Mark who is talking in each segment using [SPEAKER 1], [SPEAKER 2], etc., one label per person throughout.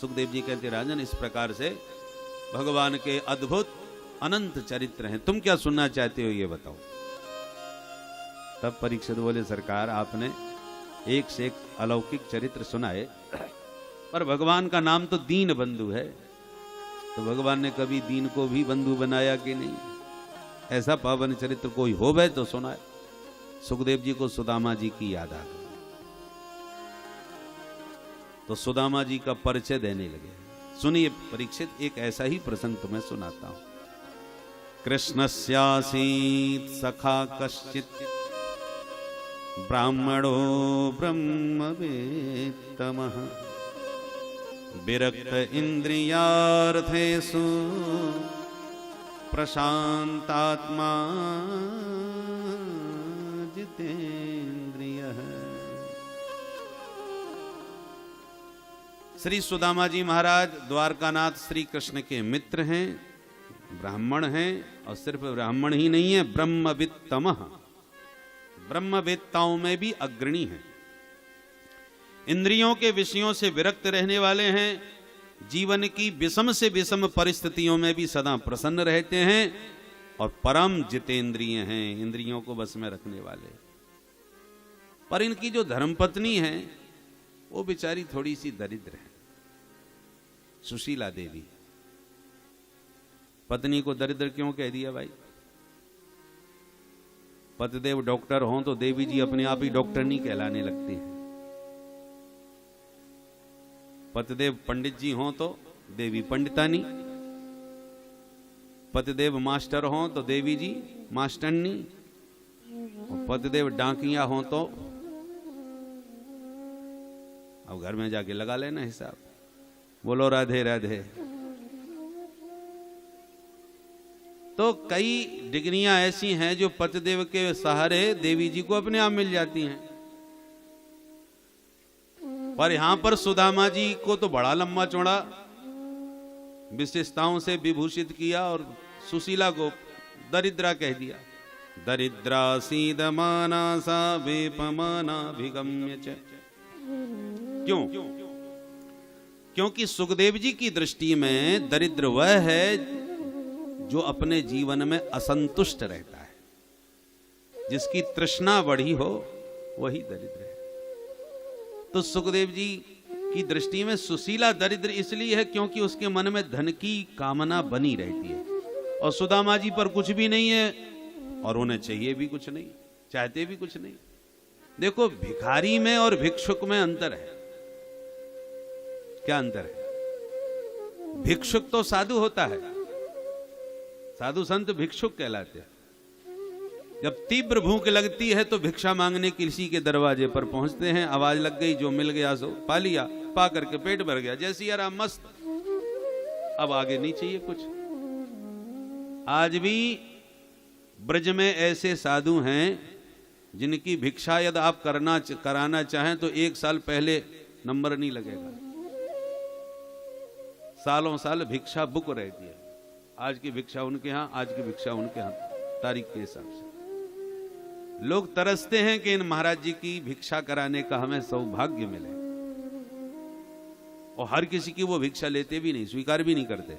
[SPEAKER 1] सुखदेव जी कहते राजन इस प्रकार से भगवान के अद्भुत अनंत चरित्र हैं, तुम क्या सुनना चाहते हो ये बताओ। तब परीक्षित बोले सरकार आपने एक से एक अलौकिक चरित्र सुनाए, पर भगवान का नाम तो दीन बंधु है, तो भगवान ने कभी दीन को भी बंधु बनाया कि नहीं? ऐसा पावन चरित्र कोई हो गए तो सुनाए। सुखदेव जी को सुदामा जी की याद आ गई, तो सुदामा जी का परिचय देने लगे। सुनिए परीक्षित, एक ऐसा ही प्रसंग तुम्हें सुनाता हूं। कृष्णस्यासीत् सखा कश्चित् ब्राह्मणो ब्रह्मवेत्तमः विरक्त इंद्रियार्थेषु प्रशांतात्मा जितेन्द्रियः। श्री सुदामा जी महाराज द्वारकानाथ श्री कृष्ण के मित्र हैं, ब्राह्मण हैं, और सिर्फ ब्राह्मण ही नहीं है, ब्रह्मवित्तमः, ब्रह्मवेत्ताओं में भी अग्रणी हैं। इंद्रियों के विषयों से विरक्त रहने वाले हैं, जीवन की विषम से विषम परिस्थितियों में भी सदा प्रसन्न रहते हैं, और परम जितेंद्रिय हैं, इंद्रियों को बस में रखने वाले। पर इनकी जो धर्मपत्नी है वो बेचारी थोड़ी सी दरिद्र है, सुशीला देवी। पत्नी को दरिद्र क्यों कह दिया भाई? पतिदेव डॉक्टर हों तो देवी जी अपने आप ही डॉक्टर नहीं कहलाने लगती हैं। पतिदेव पंडित जी हों तो देवी पंडितानी, पतिदेव मास्टर हों तो देवी जी मास्टरनी, और पतिदेव डाकिया हों तो अब घर में जाके लगा लेना हिसाब। बोलो राधे राधे। तो कई डिग्रियां ऐसी हैं जो पतिदेव के सहारे देवी जी को अपने आप मिल जाती हैं, पर यहां पर सुदामा जी को तो बड़ा लंबा चौड़ा विशेषताओं से विभूषित किया और सुशीला को दरिद्रा कह दिया। दरिद्रा सीदमाना सा वेपमाना भिगम्य च। क्यों? क्योंकि सुखदेव जी की दृष्टि में दरिद्र वह है जो अपने जीवन में असंतुष्ट रहता है, जिसकी तृष्णा बढ़ी हो वही दरिद्र है। तो सुखदेव जी की दृष्टि में सुशीला दरिद्र इसलिए है क्योंकि उसके मन में धन की कामना बनी रहती है, और सुदामा जी पर कुछ भी नहीं है और उन्हें चाहिए भी कुछ नहीं, चाहते भी कुछ नहीं। देखो भिखारी में और भिक्षुक में अंतर है। क्या अंतर है? भिक्षुक तो साधु होता है, साधु संत भिक्षुक कहलाते हैं। जब तीव्र भूख लगती है तो भिक्षा मांगने किसी के दरवाजे पर पहुंचते हैं, आवाज लग गई, जो मिल गया सो पा लिया, पा करके पेट भर गया, जैसे यार मस्त, अब आगे नहीं चाहिए कुछ। आज भी ब्रज में ऐसे साधु हैं जिनकी भिक्षा यदि आप कराना चाहें तो 1 साल पहले नंबर नहीं लगेगा, सालों साल भिक्षा बुक रहती है। आज की भिक्षा उनके यहां, आज की भिक्षा उनके यहां, तारीख के हिसाब से। लोग तरसते हैं कि इन महाराज जी की भिक्षा कराने का हमें सौभाग्य मिले, और हर किसी की वो भिक्षा लेते भी नहीं, स्वीकार भी नहीं करते।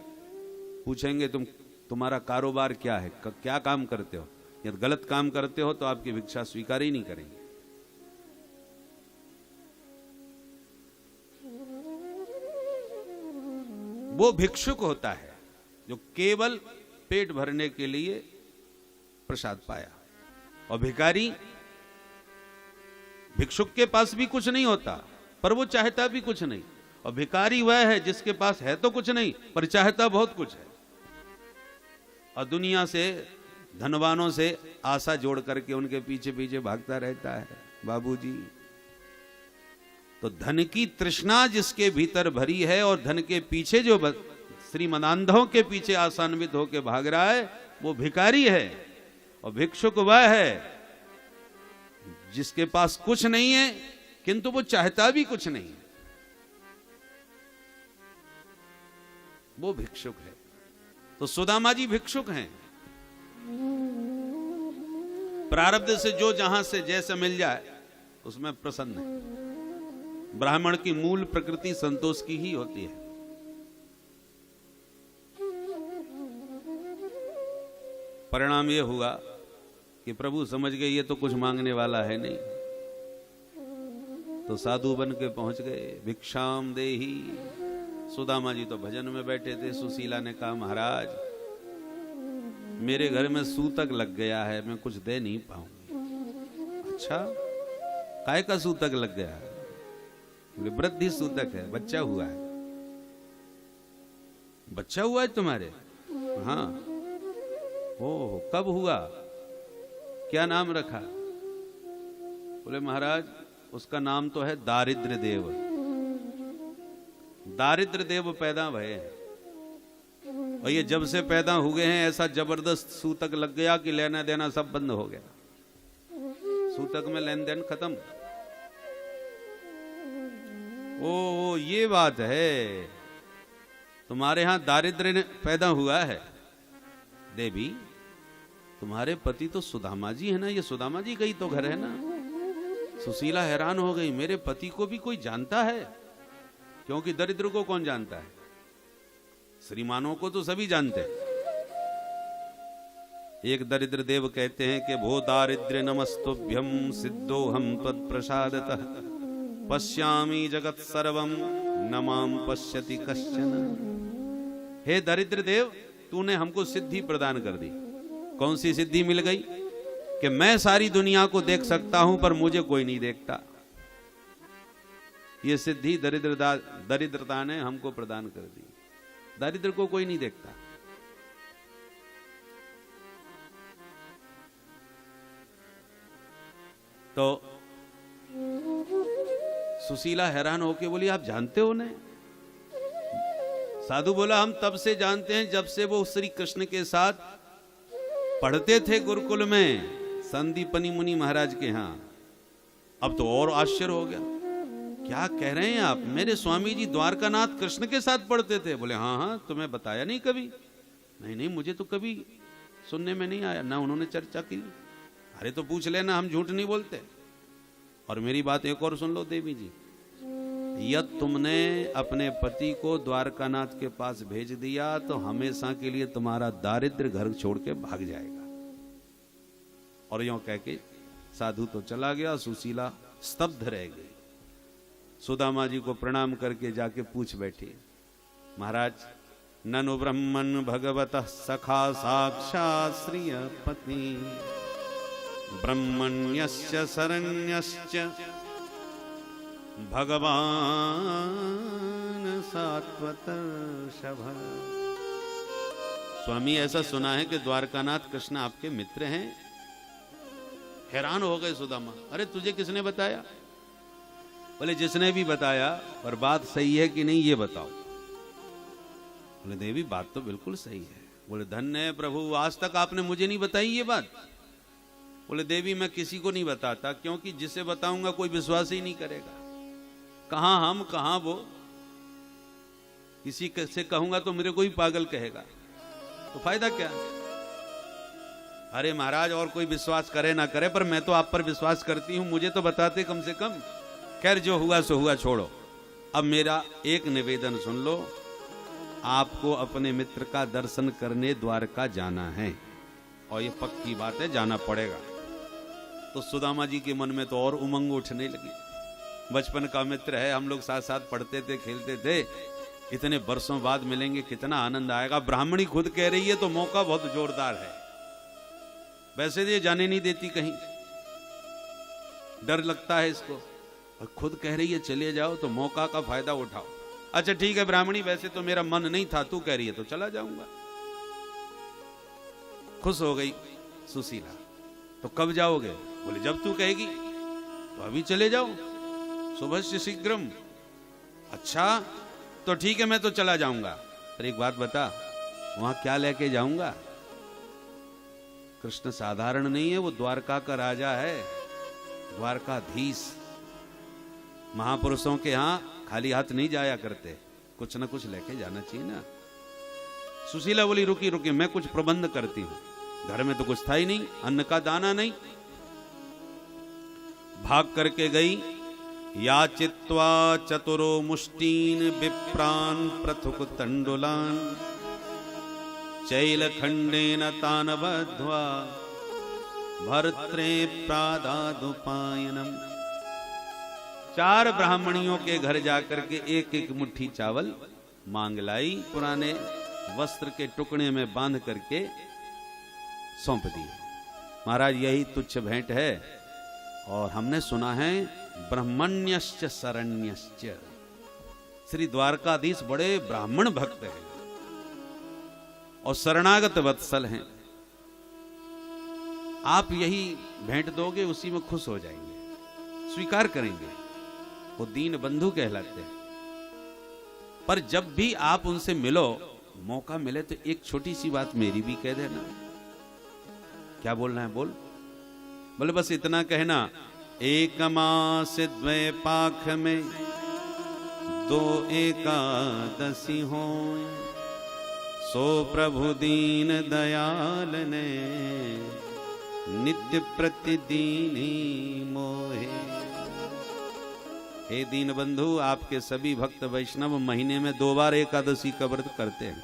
[SPEAKER 1] पूछेंगे तुम्हारा कारोबार क्या है, क्या काम करते हो? यदि गलत काम करते हो तो आपकी भिक्षा स्वीकार ही नहीं करेंगे। वो भिक्षुक होता है जो केवल पेट भरने के लिए प्रसाद पाया, और भिखारी, भिक्षुक के पास भी कुछ नहीं होता पर वो चाहता भी कुछ नहीं, और भिखारी वह है जिसके पास है तो कुछ नहीं पर चाहता बहुत कुछ है, और दुनिया से, धनवानों से आशा जोड़ करके उनके पीछे पीछे भागता रहता है। बाबूजी, तो धन की तृष्णा जिसके भीतर भरी है और धन के पीछे जो श्रीमदांधों के पीछे आशान्वित होकर भाग रहा है, वो भिखारी है। और भिक्षुक वह है जिसके पास कुछ नहीं है किंतु वो चाहता भी कुछ नहीं, वो भिक्षुक है। तो सुदामा जी भिक्षुक हैं। प्रारब्ध से जो जहां से जैसे मिल जाए उसमें प्रसन्न है। ब्राह्मण की मूल प्रकृति संतोष की ही होती है। परिणाम ये हुआ कि प्रभु समझ गए ये तो कुछ मांगने वाला है नहीं, तो साधु बन के पहुंच गए। भिक्षाम देही। सुदामा जी तो भजन में बैठे थे। सुशीला ने कहा महाराज मेरे घर में सूतक लग गया है, मैं कुछ दे नहीं पाऊंगी। अच्छा, काय का सूतक लग गया है? बोले वृद्धि सूतक है, बच्चा हुआ है। बच्चा हुआ है तुम्हारे? हाँ। ओह, कब हुआ? क्या नाम रखा? बोले महाराज उसका नाम तो है दारिद्र देव। दारिद्र देव पैदा भये हैं, और ये जब से पैदा हुए हैं ऐसा जबरदस्त सूतक लग गया कि लेना देना सब बंद हो गया। सूतक में लेन देन खत्म। ओ ये बात है, तुम्हारे यहां दारिद्र पैदा हुआ है। देवी तुम्हारे पति तो सुदामा जी है ना, ये सुदामा जी गई तो घर है ना। सुशीला हैरान हो गई, मेरे पति को भी कोई जानता है? क्योंकि दरिद्र को कौन जानता है? श्रीमानों को तो सभी जानते हैं। एक दरिद्र देव कहते हैं कि भो दारिद्र्य नमस्तुभ्यम सिद्धो हम तत्प्रसादतः पश्यामि जगत सर्वम न माम पश्यति कश्चन। हे दरिद्र देव, तूने हमको सिद्धि प्रदान कर दी। कौन सी सिद्धि मिल गई? कि मैं सारी दुनिया को देख सकता हूं पर मुझे कोई नहीं देखता। ये सिद्धि दरिद्रता ने हमको प्रदान कर दी। दरिद्र को कोई नहीं देखता। तो सुशीला हैरान होके बोली आप जानते हो उन्हें? साधु बोला हम तब से जानते हैं जब से वो श्री कृष्ण के साथ पढ़ते थे गुरुकुल में, संदीपनी मुनि महाराज के यहां। अब तो और आश्चर्य हो गया, क्या कह रहे हैं आप? मेरे स्वामी जी द्वारकानाथ कृष्ण के साथ पढ़ते थे? बोले हाँ हाँ, तुम्हें बताया नहीं कभी? नहीं नहीं, मुझे तो कभी सुनने में नहीं आया, ना उन्होंने चर्चा की। अरे तो पूछ लेना, हम झूठ नहीं बोलते। और मेरी बात एक और सुन लो देवी जी, यदि तुमने अपने पति को द्वारकानाथ के पास भेज दिया तो हमेशा के लिए तुम्हारा दारिद्र घर छोड़ के भाग जाएगा। और यूं कह के साधु तो चला गया, सुशीला स्तब्ध रह गई। सुदामा जी को प्रणाम करके जाके पूछ बैठी, महाराज ननु ब्रह्मन् भगवतः सखा साक्षात् श्रियपति ब्रह्मण्यस्य शरण्यश्च भगवान सात्वतर्षभ। स्वामी ऐसा सुना है कि द्वारकानाथ कृष्ण आपके मित्र हैं। हैरान हो गए सुदामा, अरे तुझे किसने बताया? बोले जिसने भी बताया, पर बात सही है कि नहीं ये बताओ। बोले देवी बात तो बिल्कुल सही है। बोले धन्य है प्रभु, आज तक आपने मुझे नहीं बताई ये बात। बोले देवी मैं किसी को नहीं बताता, क्योंकि जिसे बताऊंगा कोई विश्वास ही नहीं करेगा। कहां हम कहां वो, किसी से कहूंगा तो मेरे को ही पागल कहेगा, तो फायदा क्या? अरे महाराज और कोई विश्वास करे ना करे, पर मैं तो आप पर विश्वास करती हूं, मुझे तो बताते कम से कम। खैर जो हुआ सो हुआ, छोड़ो। अब मेरा एक निवेदन सुन लो, आपको अपने मित्र का दर्शन करने द्वारका जाना है, और ये पक्की बात है, जाना पड़ेगा। तो सुदामा जी के मन में तो और उमंग उठने लगी। बचपन का मित्र है, हम लोग साथ साथ पढ़ते थे, खेलते थे, इतने वर्षों बाद मिलेंगे, कितना आनंद आएगा। ब्राह्मणी खुद कह रही है तो मौका बहुत जोरदार है। वैसे ये जाने नहीं देती कहीं, डर लगता है इसको, और खुद कह रही है चले जाओ, तो मौका का फायदा उठाओ। अच्छा ठीक है ब्राह्मणी, वैसे तो मेरा मन नहीं था, तू कह रही है तो चला जाऊंगा। खुश हो गई सुशीला। तो कब जाओगे? बोले जब तू कहेगी। तो अभी चले जाओ, सुबह से शीघ्रम। अच्छा तो ठीक है, मैं तो चला जाऊंगा, पर एक बात बता, वहां क्या लेके जाऊंगा? कृष्ण साधारण नहीं है, वो द्वारका का राजा है, द्वारकाधीश। महापुरुषों के यहां खाली हाथ नहीं जाया करते, कुछ ना कुछ लेके जाना चाहिए ना। सुशीला बोली रुकी रुकी, मैं कुछ प्रबंध करती हूं। घर में तो कुछ था ही नहीं, अन्न का दाना नहीं। भाग करके गई, याचित्वा चतुरो मुष्टीन विप्रान प्रथुक तंडुलान चैलखंडेन तान बद्ध्वा भर्त्रे प्रादादुपायनम। 4 ब्राह्मणियों के घर जाकर के एक एक मुट्ठी चावल मांग लाई, पुराने वस्त्र के टुकड़े में बांध करके सौंप दिए। महाराज यही तुच्छ भेंट है, और हमने सुना है ब्रह्मण्यश्च शरण्यश्च। श्री द्वारकाधीश बड़े ब्राह्मण भक्त हैं और शरणागत वत्सल हैं। आप यही भेंट दोगे, उसी में खुश हो जाएंगे, स्वीकार करेंगे। वो दीन बंधु कहलाते हैं। पर जब भी आप उनसे मिलो, मौका मिले तो एक छोटी सी बात मेरी भी कह देना। क्या बोलना है? बोले बस इतना कहना, एक मास द्वय पाख में 2 एकादशी हो, सो प्रभु दीन दयाल ने नित्य प्रतिदीनी मोहे। हे दीन बंधु, आपके सभी भक्त वैष्णव महीने में 2 बार एकादशी का व्रत करते हैं,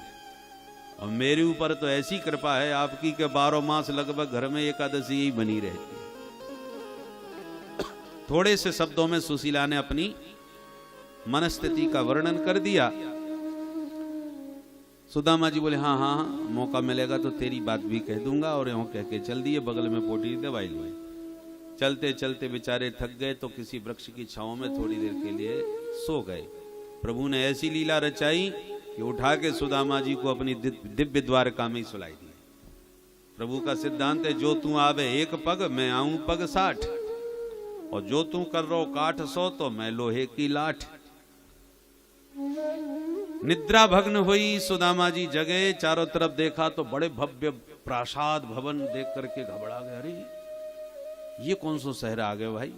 [SPEAKER 1] और मेरे ऊपर तो ऐसी कृपा है आपकी कि 12 मास लगभग घर में एकादशी ही बनी रहती है। थोड़े से शब्दों में सुशीला ने अपनी मनस्थिति का वर्णन कर दिया। सुदामा जी बोले हाँ हाँ, मौका मिलेगा तो तेरी बात भी कह दूंगा। और यूं कह के चल दिए, बगल में पोटी दवाई ली। चलते चलते बेचारे थक गए तो किसी वृक्ष की छांव में थोड़ी देर के लिए सो गए। प्रभु ने ऐसी लीला रचाई कि उठा के सुदामा जी को अपनी दिव्य द्वारका में ही सुलाई दी। प्रभु का सिद्धांत है, जो तू आवे 1 पग, मैं आऊं पग 60, और जो तू कर रो काठ 100, तो मैं लोहे की लाठ। निद्रा भग्न हुई, सुदामा जी जगे, चारों तरफ देखा तो बड़े भव्य प्रासाद भवन देख करके घबरा गए। अरे ये कौन सा शहर आ गए भाई?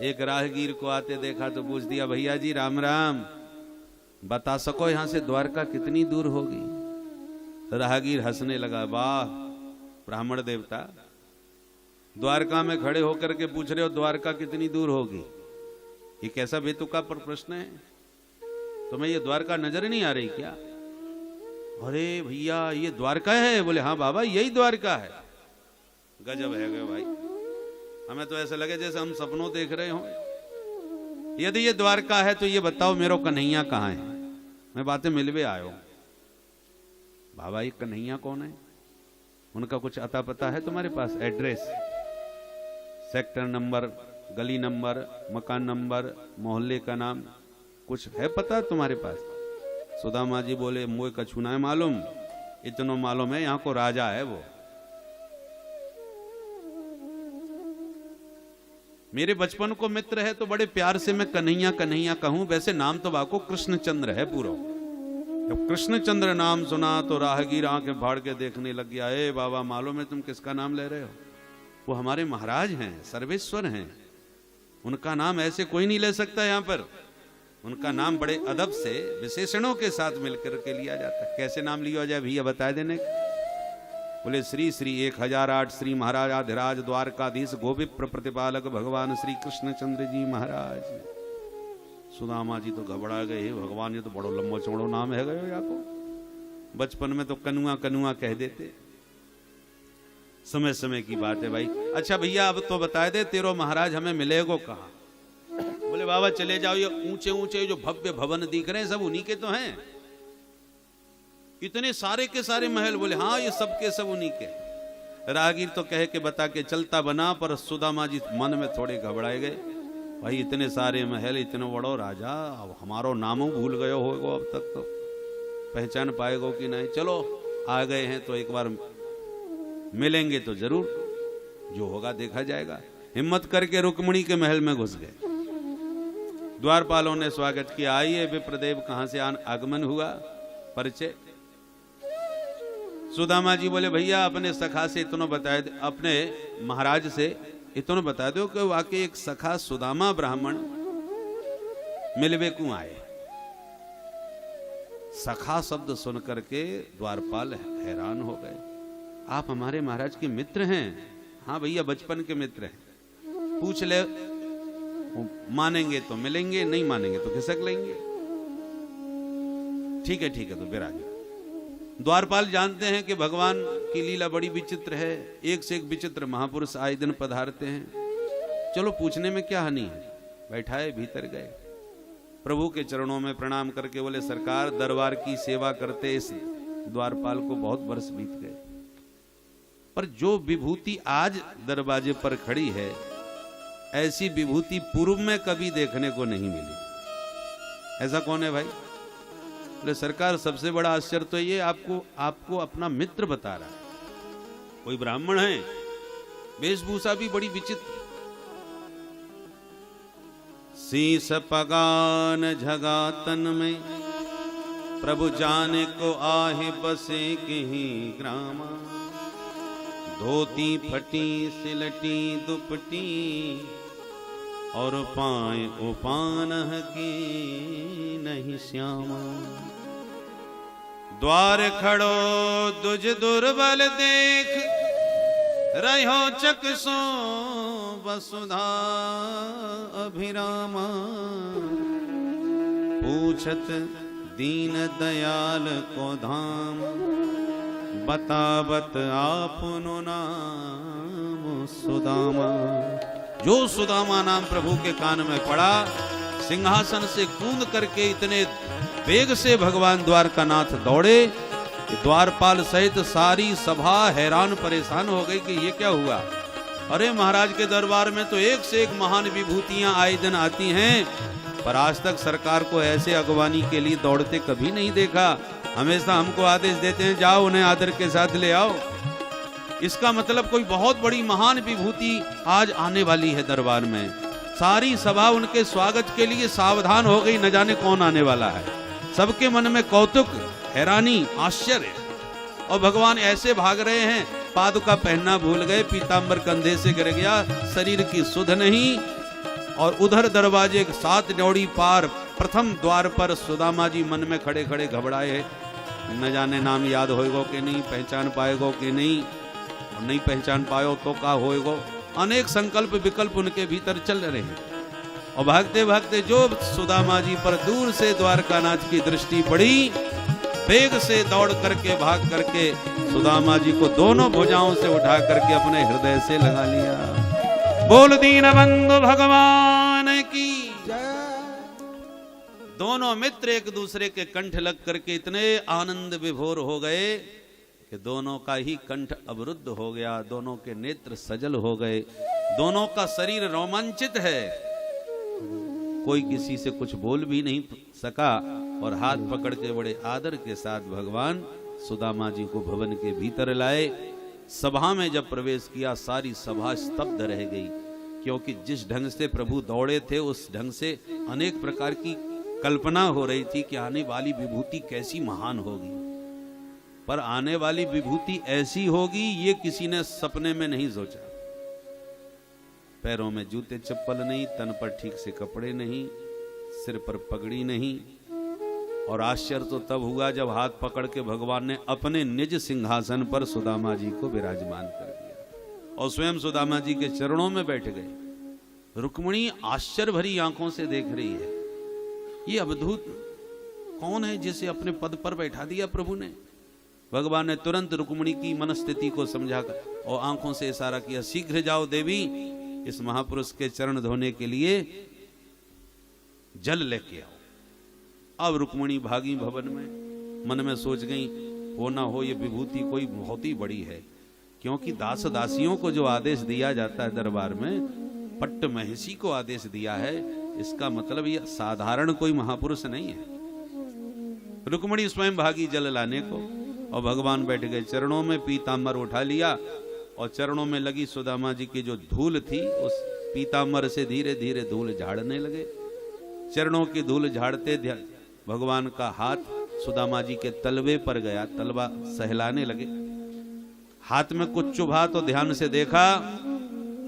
[SPEAKER 1] एक राहगीर को आते देखा तो पूछ दिया, भैया जी राम राम, बता सको यहां से द्वारका कितनी दूर होगी? राहगीर हंसने लगा, वाह ब्राह्मण देवता, द्वारका में खड़े होकर के पूछ रहे हो द्वारका कितनी दूर होगी? ये कैसा बेतुका पर प्रश्न है? तुम्हें ये द्वारका नजर नहीं आ रही क्या? अरे भैया ये द्वारका है? बोले हाँ बाबा यही द्वारका है। गजब है गए भाई, हमें तो ऐसा लगे जैसे हम सपनों देख रहे हो। यदि ये द्वारका है तो ये बताओ मेरो कन्हैया कहाँ है? मैं बातें मिलवे आयो। बाबा ये कन्हैया कौन है? उनका कुछ अता पता है तुम्हारे पास? एड्रेस, सेक्टर नंबर, गली नंबर, मकान नंबर, मोहल्ले का नाम कुछ है पता तुम्हारे पास? सुदामा जी बोले मुझे कछु ना है मालूम, इतना मालूम है यहाँ को राजा है वो। मेरे बचपन को मित्र है तो बड़े प्यार से मैं कन्हैया कन्हैया कहूं। वैसे नाम तो बाको कृष्णचंद्र है पूरा। जब कृष्णचंद्र नाम सुना तो राहगीर आंखें फाड़ के देखने लग गया। ए बाबा मालूम है तुम किसका नाम ले रहे हो? वो हमारे महाराज हैं, सर्वेश्वर हैं। उनका नाम ऐसे कोई नहीं ले सकता यहाँ पर। उनका नाम बड़े अदब से विशेषणों के साथ मिलकर के लिया जाता है। कैसे नाम लिया जाए भैया बता देने? बोले श्री श्री 1008 श्री महाराज आधिराज द्वारकाधीश गोविप्र प्रतिपालक भगवान श्री कृष्णचंद्र जी महाराज। सुदामा जी तो घबरा गए, भगवान ये तो बड़ो लंबो चौड़ो नाम है गयो या को। बचपन में तो कनुआ कनुआ कह देते। समय समय की बात है भाई। अच्छा भैया अब तो बता दे तेरो महाराज हमें मिलेगो कहाँ? बोले बाबा चले जाओ, ये ऊंचे ऊंचे जो भव्य भवन दिख रहे हैं सब उन्हीं के तो हैं। इतने सारे के सारे महल? बोले हाँ ये सब के सब उन्हीं के। राहगीर तो कह के बता के चलता बना, पर सुदामा जी मन में थोड़े घबराए गए। भाई इतने सारे महल, इतने बड़ो राजा, अब हमारो नामों भूल गयो होगो, अब तक तो पहचान पाएगो कि नहीं? चलो आ गए हैं तो एक बार मिलेंगे तो जरूर, जो होगा देखा जाएगा। हिम्मत करके रुक्मिणी के महल में घुस गए। द्वारपालों ने स्वागत किया। आइए विप्रदेव कहां से आगमन हुआ? परिचय। सुदामा जी बोले भैया अपने सखा से इतना बता दे, अपने महाराज से इतना बता दो कि वाकई एक सखा सुदामा ब्राह्मण मिलवे को आए। सखा शब्द सुन करके द्वारपाल हैरान हो गए। आप हमारे महाराज के मित्र हैं? हाँ भैया बचपन के मित्र हैं। पूछ ले, मानेंगे तो मिलेंगे, नहीं मानेंगे तो खिसक लेंगे। ठीक है तो विराज। द्वारपाल जानते हैं कि भगवान की लीला बड़ी विचित्र है, एक से एक विचित्र महापुरुष आए दिन पधारते हैं, चलो पूछने में क्या हानि है। बैठाए, भीतर गए, प्रभु के चरणों में प्रणाम करके बोले सरकार, दरबार की सेवा करते इस द्वारपाल को बहुत वर्ष बीत गए, पर जो विभूति आज दरवाजे पर खड़ी है, ऐसी विभूति पूर्व में कभी देखने को नहीं मिली। ऐसा कौन है भाई? बोले सरकार, सबसे बड़ा आश्चर्य तो ये आपको अपना मित्र बता रहा है। कोई ब्राह्मण है, वेशभूषा भी बड़ी विचित्र, शीस पगान झगातन में, प्रभु जाने को आहे बसे कहीं ग्रामा, धोती फटी सिलटी दुपटी, और पाए उपान की नहीं श्यामा। द्वार खड़ो दुज दुर्बल देख, रहो चकसो वसुधा अभिरामा, पूछत दीन दयाल को धाम, बतावत आपनो नाम सुदामा। जो सुदामा नाम प्रभु के कान में पड़ा, सिंहासन से कूद करके इतने वेग से भगवान द्वारकानाथ दौड़े कि द्वारपाल सहित सारी सभा हैरान परेशान हो गई कि ये क्या हुआ। अरे महाराज के दरबार में तो एक से एक महान विभूतियां आए दिन आती हैं, पर आज तक सरकार को ऐसे अगवानी के लिए दौड़ते कभी नहीं देखा। हमेशा हमको आदेश देते हैं, जाओ उन्हें आदर के साथ ले आओ। इसका मतलब कोई बहुत बड़ी महान विभूति आज आने वाली है दरबार में। सारी सभा उनके स्वागत के लिए सावधान हो गई, न जाने कौन आने वाला है। सबके मन में कौतुक, हैरानी, आश्चर्य, और भगवान ऐसे भाग रहे हैं, पादुका पहनना भूल गए, पीतांबर कंधे से गिर गया, शरीर की सुध नहीं। और उधर दरवाजे 7 ड्योढ़ी पार प्रथम द्वार पर सुदामा जी मन में खड़े खड़े घबराए, न जाने नाम याद होएगो कि नहीं, पहचान पाएगो कि नहीं, और नहीं पहचान पायो तो का होएगो। अनेक संकल्प विकल्प उनके भीतर चल रहे हैं। और भागते भागते जो सुदामा जी पर दूर से द्वारकानाथ की दृष्टि पड़ी, वेग से दौड़ करके भाग करके सुदामा जी को दोनों भुजाओं से उठा करके अपने हृदय से लगा लिया। बोल दीन बंधु भगवान की जय। दोनों मित्र एक दूसरे के कंठ लग करके इतने आनंद विभोर हो गए कि दोनों का ही कंठ अवरुद्ध हो गया, दोनों के नेत्र सजल हो गए, दोनों का शरीर रोमांचित है। कोई किसी से कुछ बोल भी नहीं सका, और हाथ पकड़ के बड़े आदर के साथ भगवान सुदामा जी को भवन के भीतर लाए। सभा में जब प्रवेश किया, सारी सभा स्तब्ध रह गई, क्योंकि जिस ढंग से प्रभु दौड़े थे उस ढंग से अनेक प्रकार की कल्पना हो रही थी कि आने वाली विभूति कैसी महान होगी, पर आने वाली विभूति ऐसी होगी ये किसी ने सपने में नहीं सोचा। पैरों में जूते चप्पल नहीं, तन पर ठीक से कपड़े नहीं, सिर पर पगड़ी नहीं। और आश्चर्य तो तब हुआ जब हाथ पकड़ के भगवान ने अपने निज सिंहासन पर सुदामा जी को विराजमान कर दिया और स्वयं सुदामा जी के चरणों में बैठ गए। रुक्मिणी आश्चर्य भरी आंखों से देख रही है, ये अवधूत कौन है जिसे अपने पद पर बैठा दिया प्रभु ने। भगवान ने तुरंत रुक्मिणी की मनस्थिति को समझाकर और आंखों से इशारा किया, शीघ्र जाओ देवी, इस महापुरुष के चरण धोने के लिए जल लेके आओ। अब रुक्मिणी भागी भवन में, मन में सोच गई हो ना हो ये विभूति कोई बहुत ही बड़ी है, क्योंकि दास दासियों को जो आदेश दिया जाता है दरबार में, पट्ट महिषी को आदेश दिया है, इसका मतलब ये साधारण कोई महापुरुष नहीं है। रुक्मिणी स्वयं भागी जल लाने को, और भगवान बैठ गए चरणों में, पीतांबर उठा लिया और चरणों में लगी सुदामा जी की जो धूल थी उस पीतांबर से धीरे धीरे धूल झाड़ने लगे। चरणों की धूल झाड़ते भगवान का हाथ सुदामा जी के तलवे पर गया, तलवा सहलाने लगे। हाथ में कुछ चुभा तो ध्यान से देखा,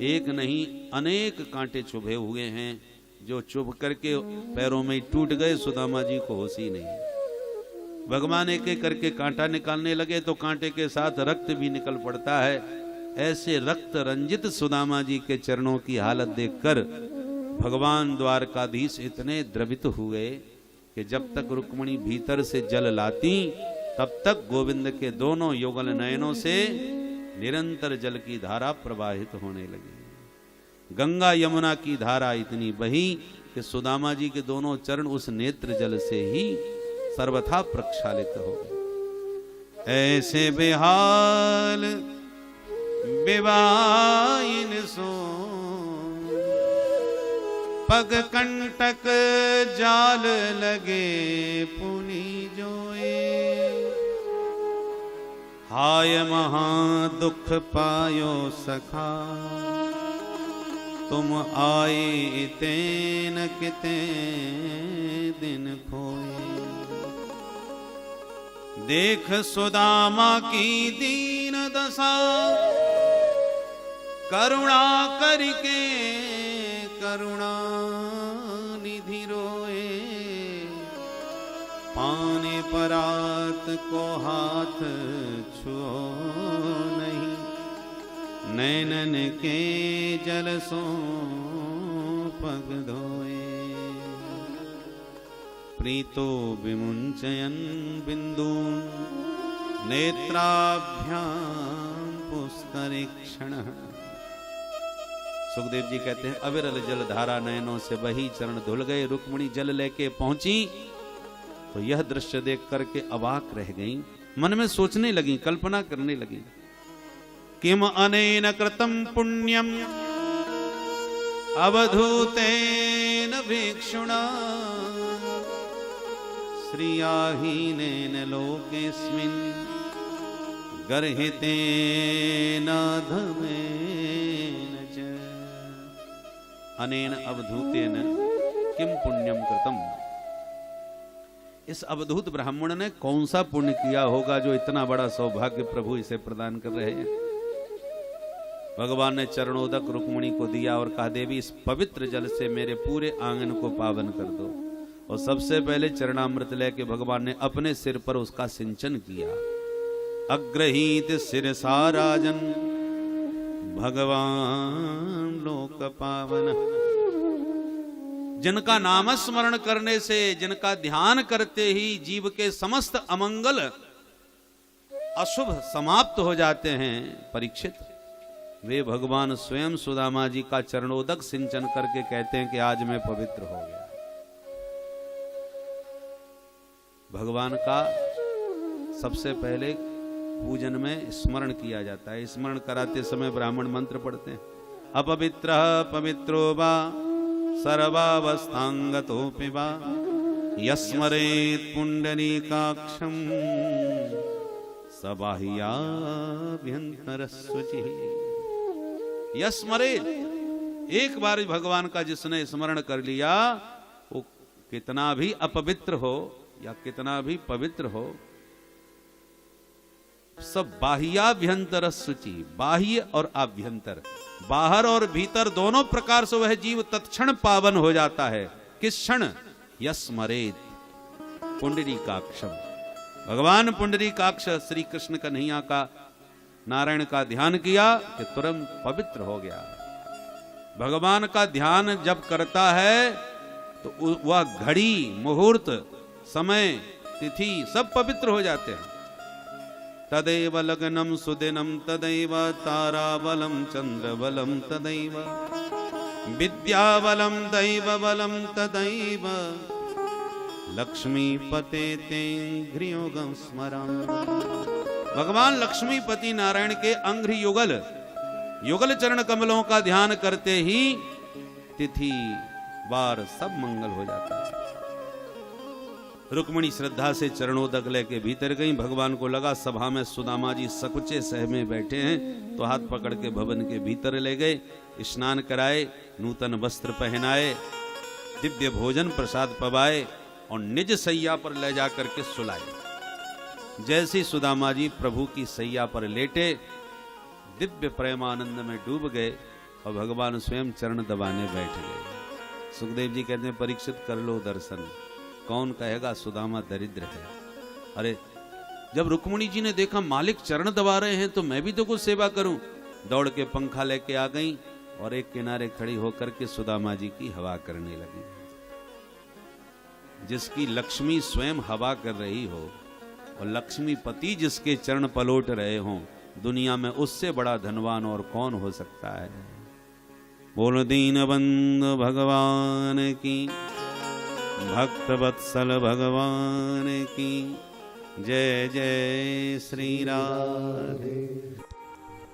[SPEAKER 1] एक नहीं अनेक कांटे चुभे हुए हैं, जो चुभ करके पैरों में टूट गए। सुदामा जी को होश ही नहीं। भगवान एक एक करके कांटा निकालने लगे तो कांटे के साथ रक्त भी निकल पड़ता है। ऐसे रक्त रंजित सुदामा जी के चरणों की हालत देखकर भगवान द्वारकाधीश इतने द्रवित हुए कि जब तक रुक्मिणी भीतर से जल लाती तब तक गोविंद के दोनों युगल नयनों से निरंतर जल की धारा प्रवाहित होने लगी। गंगा यमुना की धारा इतनी बही कि सुदामा जी के दोनों चरण उस नेत्र जल से ही सर्वथा प्रक्षालित हो गए। ऐसे बेहाल बेवाइन सो पग कंटक जाल लगे पुनि जोए। हाय महा दुख पायो सखा तुम आए तेन किते दिन खोए। देख सुदामा की दीन दशा करुणा करके करुणा निधि रोए। पाने परात को हाथ छुओ नहीं नैनन के जल सो पग धोए। प्रीतो विमुंचयन बिंदून नेत्राभ्याम पुष्करीक्षण। सुखदेव जी कहते हैं अविरल जल धारा नयनों से बही चरण धुल गए। रुक्मिणी जल लेके पहुंची तो यह दृश्य देख करके अवाक रह गई। मन में सोचने लगी, कल्पना करने लगी, किम अनेन कृतम पुण्यम अवधूतेन भिक्षुणा श्रियाहीनेन लोकेस्मिन् गर्हितेन धमेन च। अनेन अवधूतेन किम पुण्यम कृतम। इस अवधूत ब्राह्मण ने कौन सा पुण्य किया होगा जो इतना बड़ा सौभाग्य प्रभु इसे प्रदान कर रहे हैं। भगवान ने चरणोदक रुक्मिणी को दिया और कहा देवी इस पवित्र जल से मेरे पूरे आंगन को पावन कर दो। और सबसे पहले चरणामृत लेके भगवान ने अपने सिर पर उसका सिंचन किया। अग्रहीत सिरसा राजन भगवान लोक पावन। जिनका नामस्मरण करने से, जिनका ध्यान करते ही जीव के समस्त अमंगल अशुभ समाप्त हो जाते हैं, परीक्षित वे भगवान स्वयं सुदामा जी का चरणोदक सिंचन करके कहते हैं कि आज मैं पवित्र हो गया। भगवान का सबसे पहले पूजन में स्मरण किया जाता है। स्मरण कराते समय ब्राह्मण मंत्र पढ़ते हैं। अपवित्र पवित्रो वा सर्वावस्थांगतोऽपि वा यस्मरेत् पुंडरीकाक्षं स बाह्याभ्यन्तरस्वचिः। यस्मरेत्, एक बार भगवान का जिसने स्मरण कर लिया वो कितना भी अपवित्र हो या कितना भी पवित्र हो, सब बाह्याभ्यंतर शुचि, बाह्य और आभ्यंतर, बाहर और भीतर दोनों प्रकार से वह जीव तत्क्षण पावन हो जाता है। किस क्षण? यस्मरेत पुंडरीकाक्षम। भगवान पुंडरीकाक्ष श्री कृष्ण कन्हैया का, नारायण का ध्यान किया कि तुरंत पवित्र हो गया। भगवान का ध्यान जब करता है तो वह घड़ी, मुहूर्त, समय, तिथि सब पवित्र हो जाते हैं। तदैव लग्नम सुदिनम तदैव ताराबलम चंद्रबलम तदैव विद्याबलम दैवबलम तदैव लक्ष्मीपते तेंघ्रियोगम स्मरामि। भगवान लक्ष्मीपति नारायण के अंघ्रि युगल युगल चरण कमलों का ध्यान करते ही तिथि वार सब मंगल हो जाता है। रुक्मिणी श्रद्धा से चरणोदक लेके भीतर गई। भगवान को लगा सभा में सुदामा जी सकुचे सहमे बैठे हैं, तो हाथ पकड़ के भवन के भीतर ले गए, स्नान कराए, नूतन वस्त्र पहनाए, दिव्य भोजन प्रसाद पवाए और निज सैया पर ले जाकर के सुलाए। जैसे सुदामा जी प्रभु की सैया पर लेटे दिव्य प्रेमानंद में डूब गए और भगवान स्वयं चरण दबाने बैठ गए। सुखदेव जी कहते हैं परीक्षित कर लो दर्शन, कौन कहेगा सुदामा दरिद्र है। अरे जब रुक्मिणी जी ने देखा मालिक चरण दबा रहे हैं तो मैं भी तो कुछ सेवा करूं, दौड़ के पंखा लेके आ गई और एक किनारे खड़ी होकर के सुदामा जी की हवा करने लगी। जिसकी लक्ष्मी स्वयं हवा कर रही हो, और लक्ष्मीपति जिसके चरण पलोट रहे हों, दुनिया में उससे बड़ा धनवान और कौन हो सकता है। बोल दीन बंधु भगवान की, भक्त वत्सल भगवान की जय जय श्री राधे।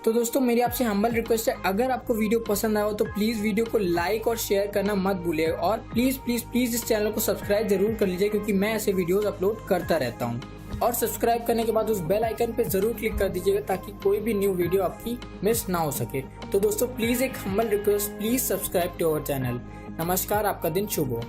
[SPEAKER 2] तो दोस्तों मेरी आपसे हम्बल रिक्वेस्ट है, अगर आपको वीडियो पसंद आया हो तो प्लीज वीडियो को लाइक और शेयर करना मत भूलिए, और प्लीज प्लीज प्लीज इस चैनल को सब्सक्राइब जरूर कर लीजिए, क्योंकि मैं ऐसे वीडियोस अपलोड करता रहता हूं। और सब्सक्राइब करने के बाद उस बेल आइकन पे जरूर क्लिक कर दीजिएगा, ताकि कोई भी न्यू वीडियो आपकी मिस ना हो सके। तो दोस्तों प्लीज एक humble request, please subscribe to our channel. नमस्कार, आपका दिन शुभ हो।